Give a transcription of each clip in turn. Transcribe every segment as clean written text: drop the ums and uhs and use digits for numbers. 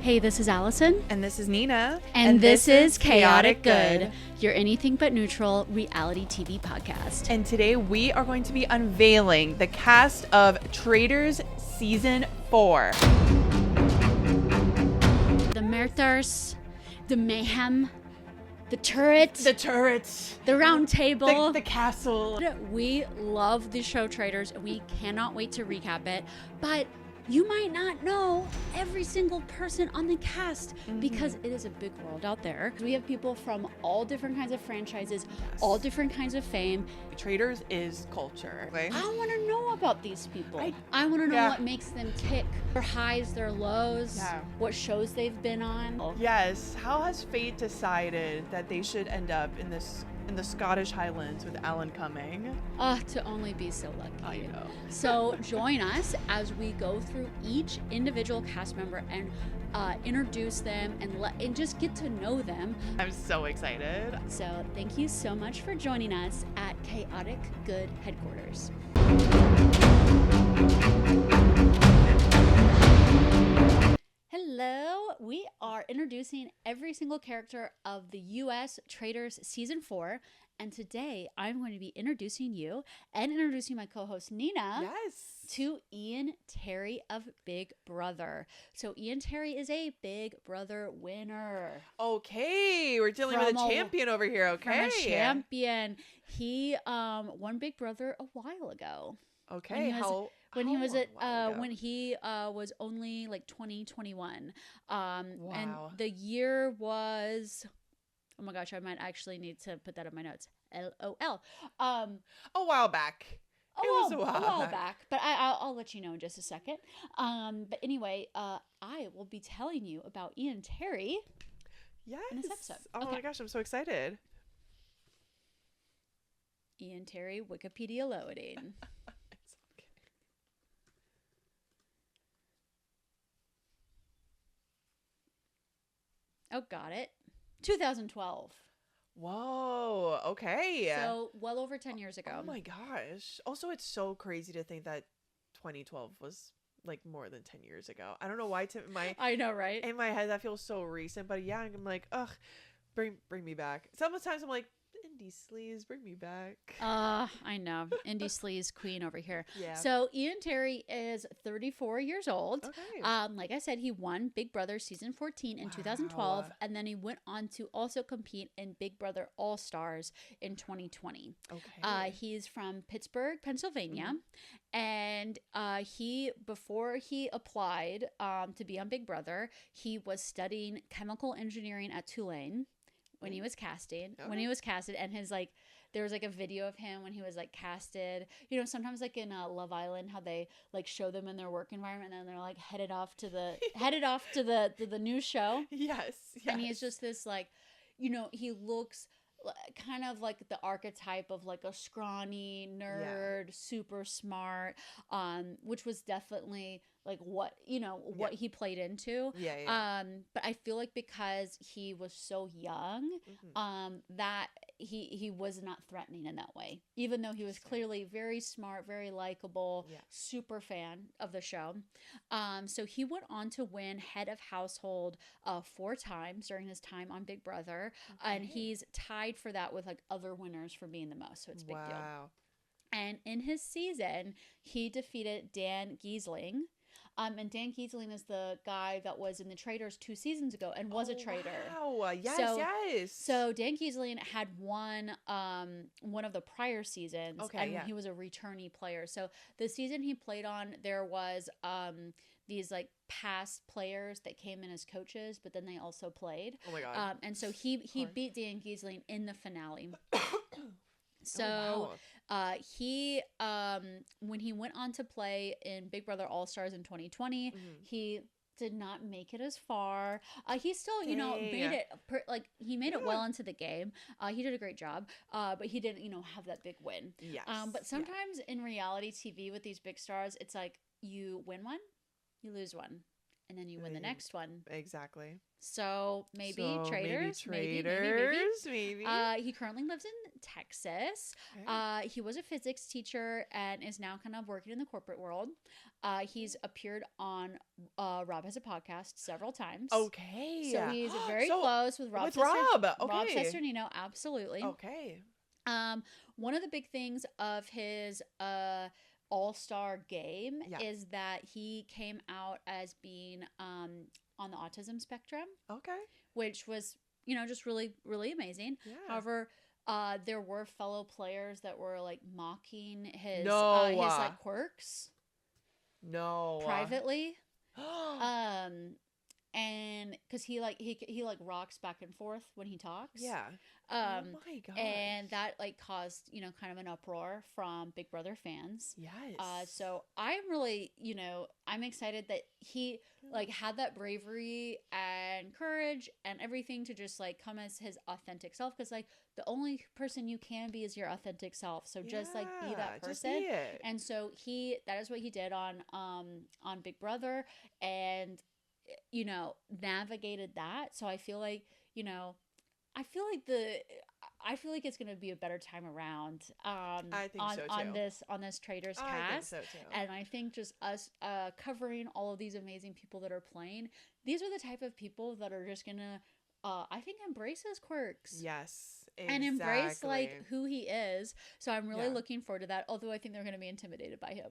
Hey, this is Allison. And this is Nina. And this is Chaotic Good, your anything but neutral reality TV podcast. And today we are going to be unveiling the cast of Traitors Season 4. The murders, the mayhem, the turrets, The round table, the castle. We love the show Traitors. We cannot wait to recap it. But you might not know every single person on the cast because it is a big world out there. We have people from all different kinds of franchises, all different kinds of fame. Traitors is culture. I want to know about these people. I want to know what makes them tick. Their highs, their lows, what shows they've been on. Yes. How has fate decided that they should end up in the Scottish Highlands with Alan coming? To only be so lucky. I know. So join us as we go through each individual cast member and introduce them and just get to know them. I'm so excited. So thank you so much for joining us at Chaotic Good Headquarters. Hello, we are introducing every single character of the US Traitors Season 4, and today I'm going to be introducing you and introducing my co-host Nina to Ian Terry of Big Brother. So Ian Terry is a Big Brother winner. Okay, we're dealing with a champion over here, okay? From a champion. He won Big Brother a while ago. Okay, when he was only like 2021. Wow. And the year was, oh my gosh, I might actually need to put that in my notes. LOL. A while back. It was a while back. But I'll let you know in just a second. But anyway, I will be telling you about Ian Terry in this episode. Oh my gosh, I'm so excited. Ian Terry Wikipedia loading. Oh, got it. 2012. Whoa, okay. So, well over 10 years ago. Oh my gosh. Also, it's so crazy to think that 2012 was like more than 10 years ago. I don't know why I know, right? In my head that feels so recent, but yeah, I'm like, ugh, bring me back. Sometimes I'm like, indie sleaze, bring me back. I know. Indie sleaze queen over here. Yeah. So Ian Terry is 34 years old. Okay. Like I said, he won Big Brother season 14 in 2012, and then he went on to also compete in Big Brother All Stars in 2020. Okay. He's from Pittsburgh, Pennsylvania, and before he applied to be on Big Brother, he was studying chemical engineering at Tulane. When he was casted, and his there was a video of him when he was casted. You know, sometimes in Love Island, how they show them in their work environment, and then they're headed off to the new show. Yes. And he's just this he looks kind of like the archetype of a scrawny nerd, super smart, which was definitely what he played into. But I feel because he was so young, that he was not threatening in that way, even though he was clearly very smart, very likable, super fan of the show. So he went on to win head of household 4 times during his time on Big Brother, and he's tied for that with other winners for being the most. So it's a big deal. And in his season, he defeated Dan Giesling. And Dan Giesling is the guy that was in the Traitors 2 seasons ago and was a traitor. Wow. Yes. So Dan Giesling had won one of the prior seasons, and he was a returnee player. So the season he played on, there was these past players that came in as coaches, but then they also played. Oh my god. And so he beat Dan Giesling in the finale. So he when he went on to play in Big Brother All Stars in 2020, he did not make it as far. He still, made it he made it well into the game. He did a great job, but he didn't, have that big win. Yes. But sometimes in reality TV with these big stars, it's you win one, you lose one, and then you win the next one. Exactly. So maybe So traitors, maybe. maybe. He currently lives in Texas. Okay. He was a physics teacher and is now kind of working in the corporate world. He's appeared on Rob Has a Podcast several times. Okay. So he's very So, close with Rob's with sister, Rob. Rob's Okay. sister Nino. Absolutely. Okay. One of the big things of his all-star game Yeah. is that he came out as being on the autism spectrum, Okay. which was, you know, just really, really amazing. Yeah. However, there were fellow players that were like mocking his No. like quirks No. privately. And because he like rocks back and forth when he talks. Yeah. Oh my god. And that like caused, you know, kind of an uproar from Big Brother fans. Yes. So I'm really, you know, I'm excited that he like had that bravery and courage and everything to just like come as his authentic self, because like the only person you can be is your authentic self. So just like be that just person. be it. And so that is what he did on Big Brother, and you know, navigated that. So I feel like, you know, I feel like it's gonna be a better time around. I think on, so too. on this Traitors cast. I think so too. And I think just us covering all of these amazing people that are playing, these are the type of people that are just gonna I think embrace his quirks. Yes. Exactly. And embrace like who he is. So I'm really Yeah. looking forward to that. Although I think they're gonna be intimidated by him.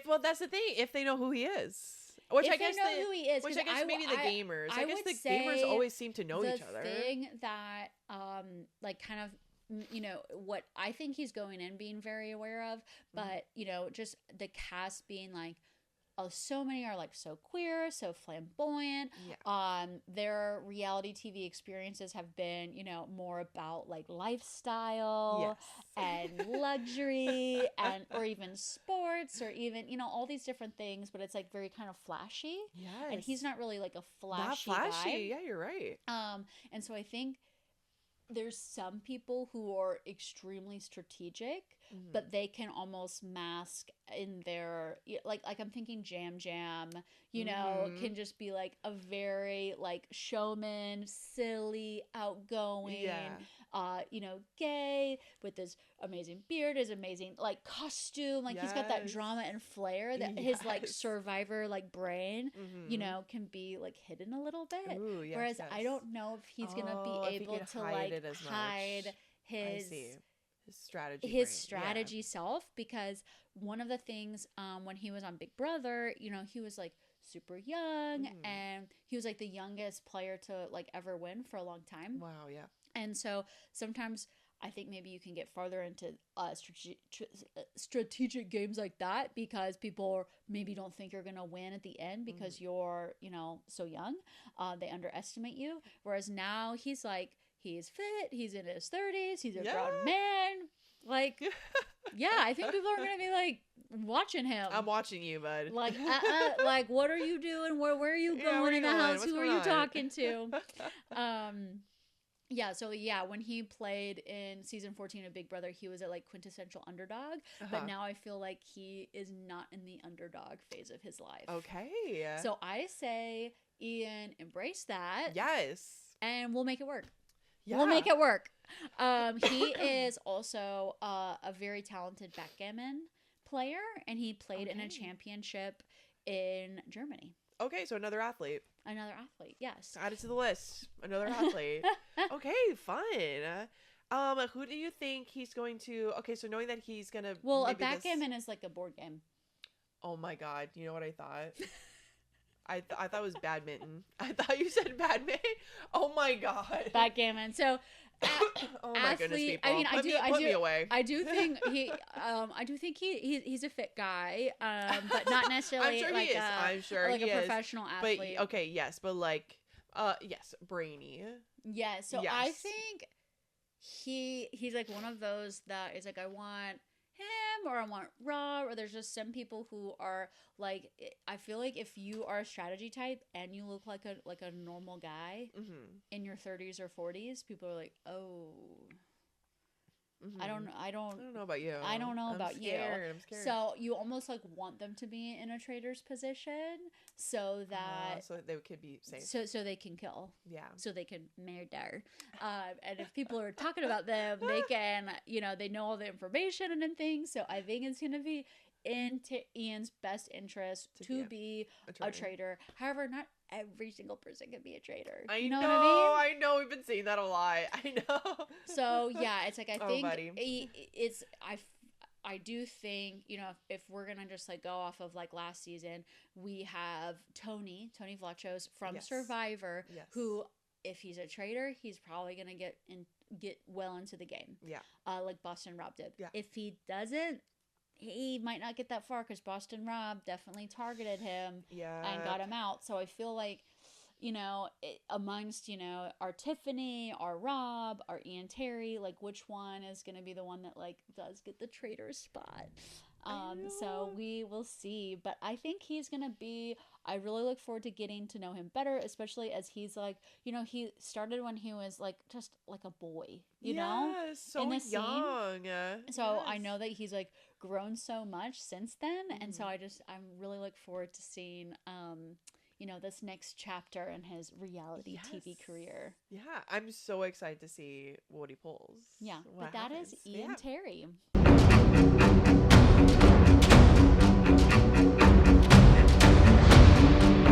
Well, that's the thing. If they know who he is. Which If I guess they know who he is, which 'cause I guess maybe the gamers. I guess would the say gamers always seem to know each other. The thing that, like, kind of, you know, what I think he's going in being very aware of, but you know, just the cast being like, oh, so many are like so queer, so flamboyant. Yeah. Their reality TV experiences have been, you know, more about like lifestyle Yes. and luxury and or even sports or even, you know, all these different things, but it's like very kind of flashy. Yes. And he's not really like a Not flashy flashy. guy. Yeah, you're right. And so I think there's some people who are extremely strategic, but they can almost mask in their like I'm thinking Jam, you know, can just be like a very like showman, silly, outgoing, you know, gay with his amazing beard, his amazing like costume, like he's got that drama and flair that his like survivor like brain, you know, can be like hidden a little bit. Ooh, yes, whereas I don't know if he's gonna be able to like hide his strategy self, because one of the things when he was on Big Brother, you know, he was like super young and he was like the youngest player to like ever win for a long time. Wow, yeah. And so sometimes I think maybe you can get farther into strategic games like that because people maybe don't think you're gonna win at the end because you're, you know, so young. They underestimate you. Whereas now he's like, he's fit, he's in his 30s, he's a grown man. Like, yeah, I think people are gonna be like watching him. I'm watching you, bud. Like, like, what are you doing? Where are you going in the house? Who are you talking to? Yeah, so yeah, when he played in season 14 of Big Brother, he was at like quintessential underdog, but now I feel like he is not in the underdog phase of his life. Okay. So I say, Ian, embrace that. Yes. And we'll make it work. Yeah. We'll make it work. He is also a very talented backgammon player, and he played in a championship in Germany. Okay, so another athlete. Another athlete, yes. Add it to the list. Another athlete. Okay, fun. Who do you think he's going to? Okay, so knowing that he's gonna. Well, a backgammon is like a board game. Oh my god! You know what I thought? I thought it was badminton. I thought you said badminton. Oh my god. Backgammon. So. Oh my goodness, people! I mean, put me away. I do think he's a fit guy, but not necessarily. I'm sure like he is. I'm sure like he a is. professional athlete. But okay, yes, but like, yes, brainy. Yeah. So I think he's like one of those that is like, I want him or I want Rob, or there's just some people who are like, I feel like if you are a strategy type and you look like a normal guy in your 30s or 40s, people are like, oh, Mhm. I don't I don't know about you. I don't know I'm about you. scared. I'm scared. So you almost like want them to be in a traitor's position so that so they could be safe. so they can kill. Yeah. So they can murder. And if people are talking about them, they can, they know all the information and things. So I think it's going to be into Ian's best interest to be a traitor. However, not every single person can be a traitor. You know what I mean? I know. We've been seeing that a lot. I know. So yeah, it's like I think buddy. I do think, if we're gonna just like go off of like last season, we have Tony Vlachos from Survivor, who, if he's a traitor, he's probably gonna get well into the game. Yeah. Like Boston Rob did. Yeah. If he doesn't, he might not get that far because Boston Rob definitely targeted him and got him out. So I feel like, amongst, our Tiffany, our Rob, our Ian Terry, like which one is going to be the one that like does get the traitor spot. So we will see, but I think he's going to be, I really look forward to getting to know him better, especially as he's like, he started when he was like, just like a boy, you know, so in the young. So I know that he's like grown so much since then. And so I'm really look forward to seeing, this next chapter in his reality TV career. Yeah, I'm so excited to see what he pulls. Yeah, but that is Ian Terry.